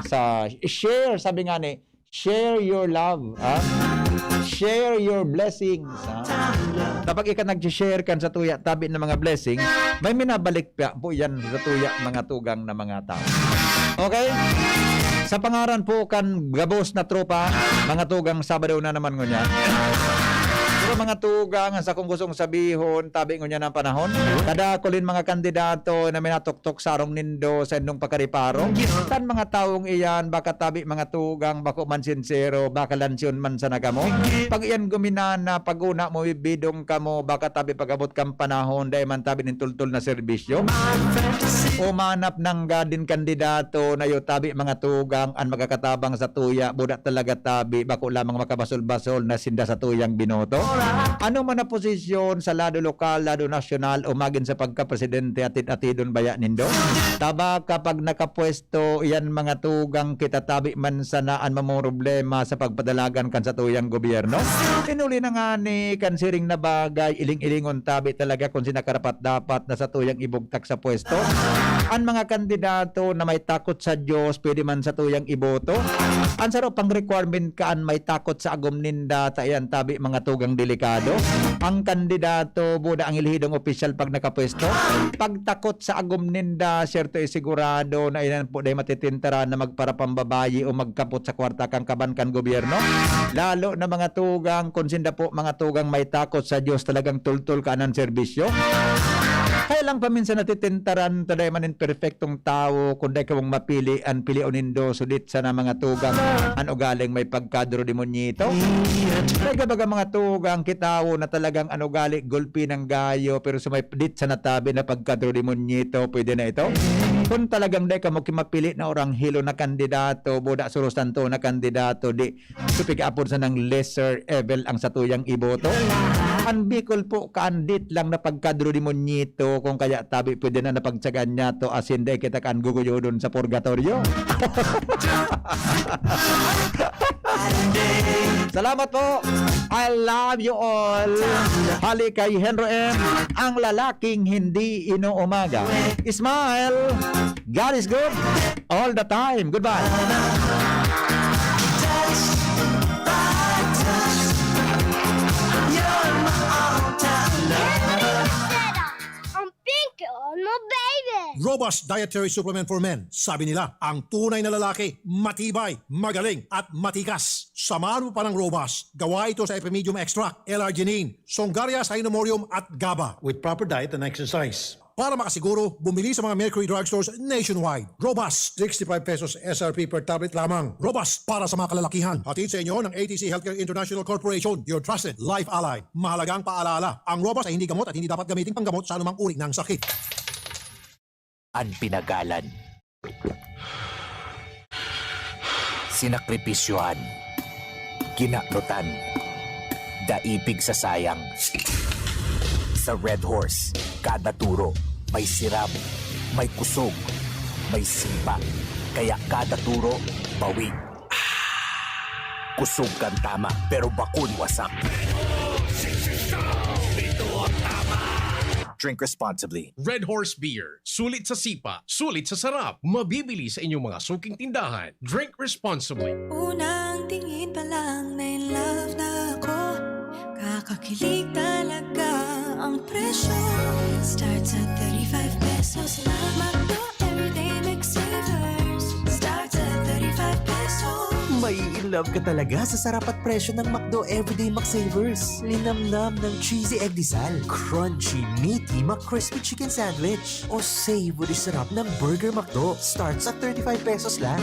sa share, sabi nga ni, share your love, share your blessings. Kapag ika nag-share kan sa tuya tabi ng mga blessing, may minabalik pa po yan sa tuya mga tugang na mga tao. Okay? Sa pangaran po kan gabos na tropa, mga tugang Sabado na naman ngunyan. Pero mga tugang sa kung gustong sabihon, tabi ngunyan ng panahon, kada kulin mga kandidato na minatuktok sarong nindo sa indong pakariparong. Tan mga taong iyan, baka tabi mga tugang, bako man sincero, baka lansyon man sa nagamo. Pag iyan guminana, pag-una mo ibidong kamo, baka tabi pagabot kang panahon, dahil man tabi ng tultul na serbisyo. Umanap ng gadin kandidato na yung tabi mga tugang, ang magkakatabang sa tuya, buda talaga tabi, bako lamang makabasol-basol na sinda sa tuyang binoto. Ano man na posisyon sa lado lokal, lado nasyonal, o magin sa pagka-presidente atid-atidon baya nindo. Taba kapag nakapwesto, iyan mga tugang kita tabi man sanaan mamong problema sa pagpadalagan kan sa tuyang gobyerno. Inuli na nga ni kansiring na bagay, iling-ilingon tabi talaga kung sinakarapat dapat na sa tuyang ibugtak sa pwesto. Ang mga kandidato na may takot sa Diyos, pwede man sa tuyang iboto. Ang sarap pang requirement kaan may takot sa agom ninda, tayan tabi mga tugang delikado. Ang kandidato buda ang ilhidong opisyal pag nakapwesto. Pagtakot sa agom ninda, syerto sigurado na inan po day matitintara na magparapambabayi o magkapot sa kwarta kang kaban kan gobyerno. Lalo na mga tugang, konsinda po mga tugang may takot sa Diyos, talagang tultul ka ng serbisyo. Kaya lang paminsan natitintaran, taday manin perfectong tao, kundi ka mong mapili, ang pilion nindo, sudit sa na mga tugang, ano galing may pagkadro di monyito. Kaya baga mga tugang, kitawo na talagang ano galing gulpi ng gayo, pero sumaypdit sa natabi na pagkadro di monyito, pwede na ito. Kung talagang day ka mo kimapili na orang hilo na kandidato, buda surustanto na kandidato, di supig-apod sa ng lesser evil ang satuyang iboto. Ang Bicol po, kaandit lang na pagkadro di monyito, kung kaya tabi pwede na napagtsagan niya to, asin day kita kan guguyo dun sa purgatorio. Salamat po. I love you all. Hali kay Henry M, ang lalaking hindi inuumaga. Smile. God is good all the time. Goodbye. I'm Pingkion, my baby. Robust dietary supplement for men. Sabi nila, ang tunay na lalaki, matibay, magaling, at matikas. Samahan mo pa ng Robust. Gawa ito sa Epimedium Extract, L-arginine, Songaria Cynomorium at GABA. With proper diet and exercise. Para makasiguro, bumili sa mga Mercury Drugstores nationwide. Robust, 65 pesos SRP per tablet lamang. Robust para sa mga kalalakihan. Hatid sa inyo ng ATC Healthcare International Corporation, your trusted life ally. Mahalagang paalala, ang Robust ay hindi gamot at hindi dapat gamitin panggamot sa anumang uri ng sakit. Ang pinagalan. Sinakripisyohan. Ginaknutan. Daipig sa sayang. Sa Red Horse, kada turo, may sirap, may kusog, may simpa. Kaya kada turo, bawig. Kusog kang tama, pero bakun wasak. Drink responsibly. Red Horse Beer. Sulit sa sipa, sulit sa sarap. Mabibili sa inyong mga suking tindahan. Drink responsibly. Unang tingin pa lang na in love na ako. Kakakilig talaga ang presyo. Starts at 35 pesos lang. Magdo everyday McSavers. Starts at 35 pesos. May in love ka talaga sa sarap at presyo ng McDo Everyday McSavers. Linamnam ng cheesy egg disal, crunchy, meaty McCrispy chicken sandwich, o savory sarap ng Burger McDo. Starts at 35 pesos lang.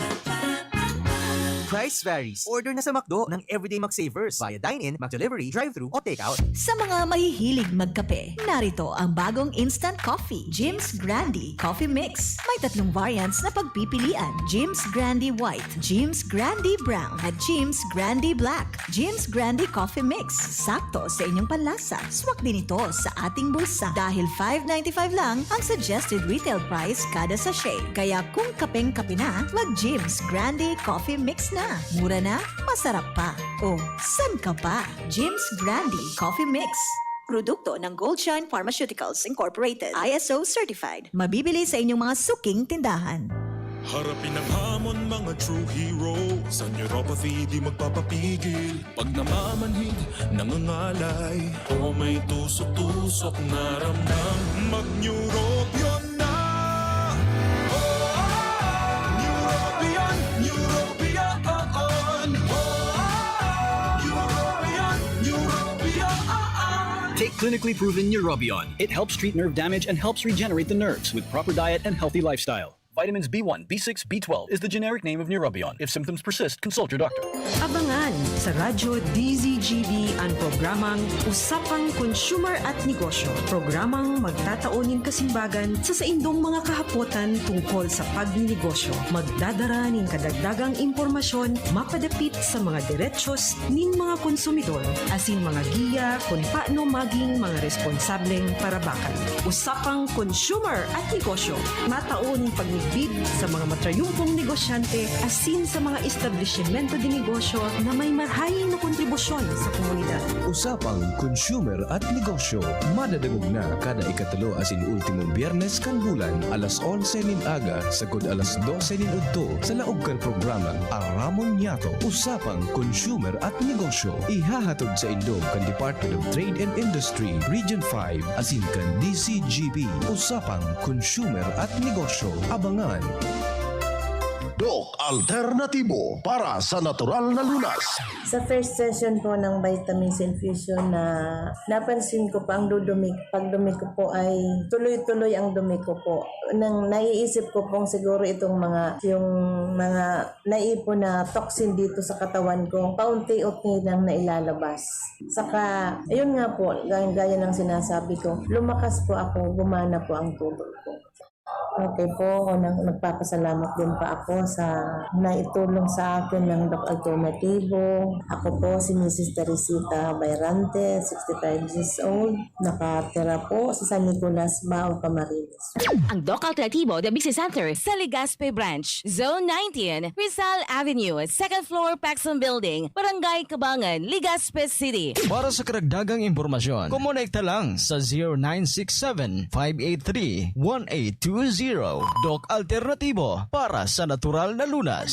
Price varies. Order na sa McDo ng Everyday McSavers via dine-in, McDelivery, drive-thru o take-out. Sa mga mahihilig magkape, narito ang bagong instant coffee, Jim's Grande Coffee Mix. May 3 variants na pagpipilian: Jim's Grande White, Jim's Grande Brown, at Jim's Grande Black. Jim's Grande Coffee Mix, sakto sa inyong panlasa. Swak din ito sa ating bulsa dahil $5.95 lang ang suggested retail price kada sachet. Kaya kung kapeng-kape na, wag Jim's Grande Coffee Mix na. Mura na, masarap pa. O, san ka pa? Jim's Grande Coffee Mix. Produkto ng Goldshine Pharmaceuticals Incorporated. ISO certified. Mabibili sa inyong mga suking tindahan. Harapin ang hamon, mga true hero. Sa neuropathy di magpapapigil. Pag namamanhid, nangangalay, o may tusok-tusok na ramdam, mag-neurobion na. Neurobion, Neurobion, Take clinically proven Neurobion. It helps treat nerve damage and helps regenerate the nerves with proper diet and healthy lifestyle. Vitamins B1, B6, B12 is the generic name of Neurobion. If symptoms persist, consult your doctor. Abangan sa Radyo DZGB ang programang Usapang Consumer at Negosyo. Programang magtataunin kasimbagan sa saindong mga kahapotan tungkol sa pagninegosyo. Magdadara ning kadagdagang impormasyon mapadapit sa mga diretsyon ning mga konsumidor asin mga giya kung paano maging mga responsableng parabakan. Usapang Consumer at Negosyo. Matauning pagninegosyo sa mga matrayumpong negosyante asin sa mga establishmento de negosyo na may marhaying na kontribusyon sa komunidad. Usapang Consumer at Negosyo. Madadagog na kada ikatulo asin ultimong biyernes kan bulan alas 11 nin aga sagod alas 12 nin udto sa laog kan programang Aramon Yato. Usapang Consumer at Negosyo. Ihahatod sa indong kan Department of Trade and Industry Region 5 asin kan DZGB. Usapang Consumer at Negosyo. Abangan. Doc Alternatibo para sa natural na lunas. Sa first session po ng vitamins infusion na napansin ko pa ang dudumi. Pag dumi ko po ay tuloy-tuloy ang dumi ko po. Nang naiisip ko pong siguro itong yung mga naipon na toxin dito sa katawan ko, paunti-unti nang nailalabas. Saka, ayun nga po, gaya ng sinasabi ko, lumakas po ako, gumana po ang tubig ko. Okay po, nagpapasalamat din pa ako sa naitulong sa akin ng Doc Alternativo. Ako po si Mrs. Teresita Bayrante, 65 years old. Nakatira po sa San Nicolas, Bao, Camarines. Ang Doc Alternativo, the Business Center sa Legazpi Branch, Zone 19, Rizal Avenue, 2nd floor, Paxson Building, Barangay Cabangan, Legazpi City. Para sa karagdagang impormasyon, kumonekta lang sa 0967-583-1820. Doc Alternativo para sa natural na lunas.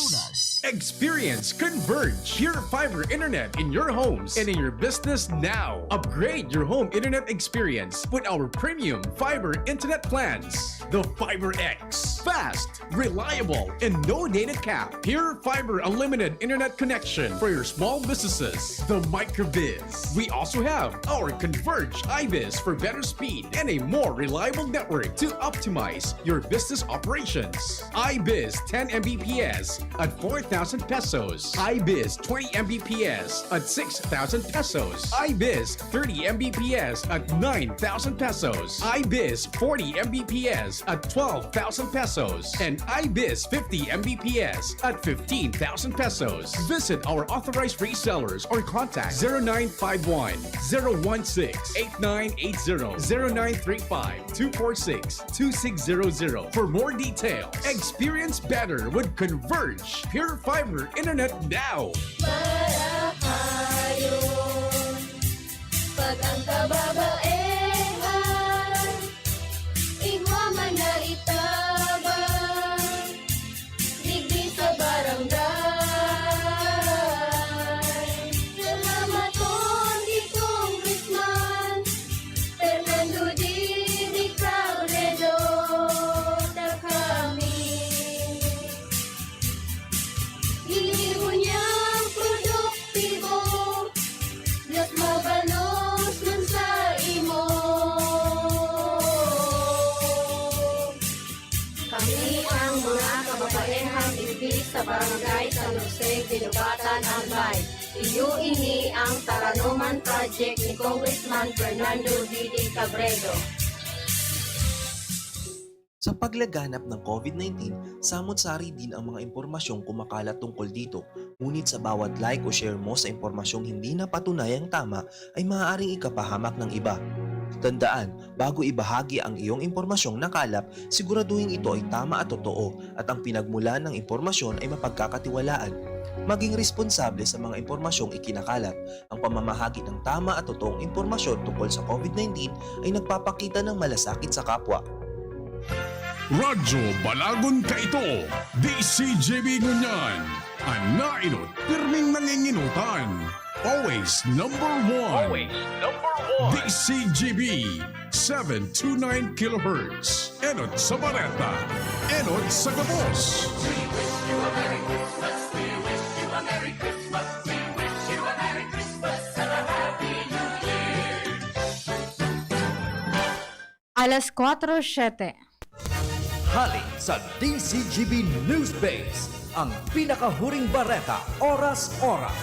Experience Converge, pure fiber internet in your homes and in your business now. Upgrade your home internet experience with our premium fiber internet plans. The Fiber X. Fast, reliable, and no data cap. Pure fiber unlimited internet connection for your small businesses. The Microbiz. We also have our Converge iBiz for better speed and a more reliable network to optimize your business operations. iBiz 10 Mbps at 4,000 pesos. iBiz 20 Mbps at 6,000 pesos. iBiz 30 Mbps at 9,000 pesos. iBiz 40 Mbps at 12,000 pesos. And iBiz 50 Mbps at 15,000 pesos. Visit our authorized resellers or contact 0951 016 8980 0935 246 2600 for more details. Experience better with Converge Pure Fiber Internet now. Marahayon, pag ang kababaehan, igwa man na itabang, digdi sa barangay. Salamat Condy Congressman Fernando Di Cabredo na kami. Iliho niyang produktibo, Diyos mabalos man sa imo. Kami ang mga kababaehang ibig sa barangay San Jose, Dinubatan, Albay. Iyo ini ang Taranuman Project ni Congressman Fernando D. Cabredo. Sa paglaganap ng COVID-19, samot-sari din ang mga impormasyong kumakalat tungkol dito. Ngunit sa bawat like o share mo sa impormasyong hindi na patunayang tama ay maaaring ikapahamak ng iba. Tandaan, bago ibahagi ang iyong impormasyong nakalap, siguraduhin ito ay tama at totoo at ang pinagmulan ng impormasyon ay mapagkakatiwalaan. Maging responsable sa mga impormasyong ikinakalat. Ang pamamahagi ng tama at totoong impormasyon tungkol sa COVID-19 ay nagpapakita ng malasakit sa kapwa. Radyo Balagon ka ito, DZGB ngunyan. Anainot, pirming nanginginutan. Always number one. Always number one. DZGB, 729 kHz. Enot sa Bareta. Enot sa Gabos. We wish you a Merry Christmas. We wish you a Merry Christmas. We wish you a Merry Christmas and a Happy New Year. Alas 4:07. Hali sa DZGB News Base, ang pinakahuring bareta oras-oras.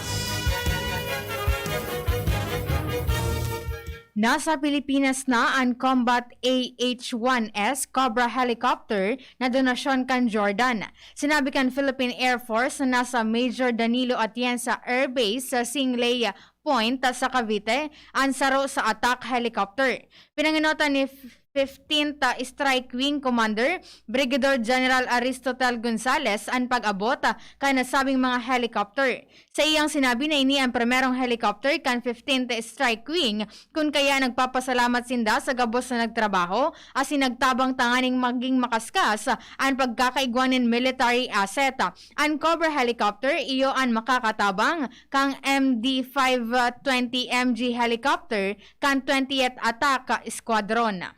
Nasa Pilipinas na ang Combat AH-1S Cobra helicopter na donasyon kan Jordan. Sinabi kan Philippine Air Force na nasa Major Danilo Atienza Air Base sa Singlay Point sa Cavite ang saro sa attack helicopter. Pinanginota ni 15th Strike Wing Commander Brigadier General Aristotel Gonzales ang pag-abot kay nasabing mga helicopter. Sa iyang sinabi na ini ang primerong helicopter kan 15th Strike Wing kung kaya nagpapasalamat sinda sa gabos na nagtrabaho as sinagtabang tanganing maging makaskas ang pagkakaigwanin military asset. Ang Cobra helicopter iyo ang makakatabang kang MD-520MG helicopter kan 20th Attack Squadron.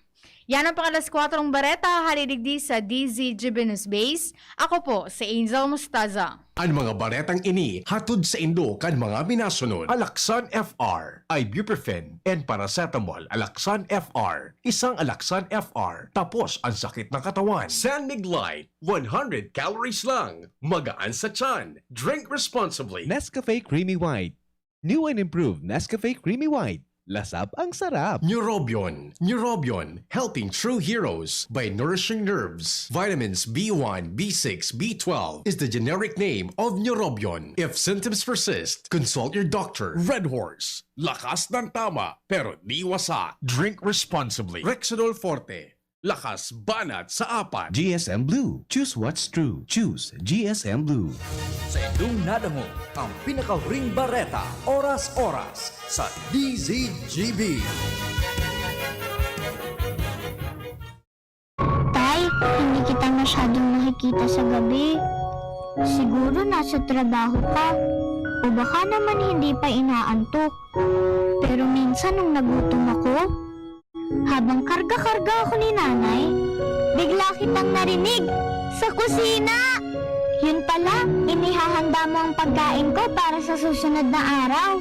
Yan ang pangalas 4 bareta, halidigdi sa DZGB News Base. Ako po, si Angel Mustaza. Ang mga baretang ini hatod sa Indo kan mga minasunod. Alaksan FR, ibuprofen, and paracetamol. Alaksan FR, isang Alaksan FR, tapos ang sakit ng katawan. San Mig Light, 100 calories lang. Magaan sa tiyan. Drink responsibly. Nescafe Creamy White. New and improved Nescafe Creamy White. Lasap ang sarap. Neurobion. Neurobion, helping true heroes by nourishing nerves. Vitamins B1, B6, B12 is the generic name of Neurobion. If symptoms persist, consult your doctor. Red Horse, lakas ng tama, pero di wasa. Drink responsibly. Rexidol Forte, lakas banat sa apat. GSM Blue. Choose what's true. Choose GSM Blue. Sa inyong nadango, ang pinakahuring bareta oras-oras sa DZGB. Tay, hindi kita masyadong nakikita sa gabi. Siguro nasa trabaho ka. O baka naman hindi pa inaantok. Pero minsan nung nagutom ako, habang karga-karga ako ni nanay, bigla kitang narinig sa kusina. Yun pala, inihahanda mo ang pagkain ko para sa susunod na araw.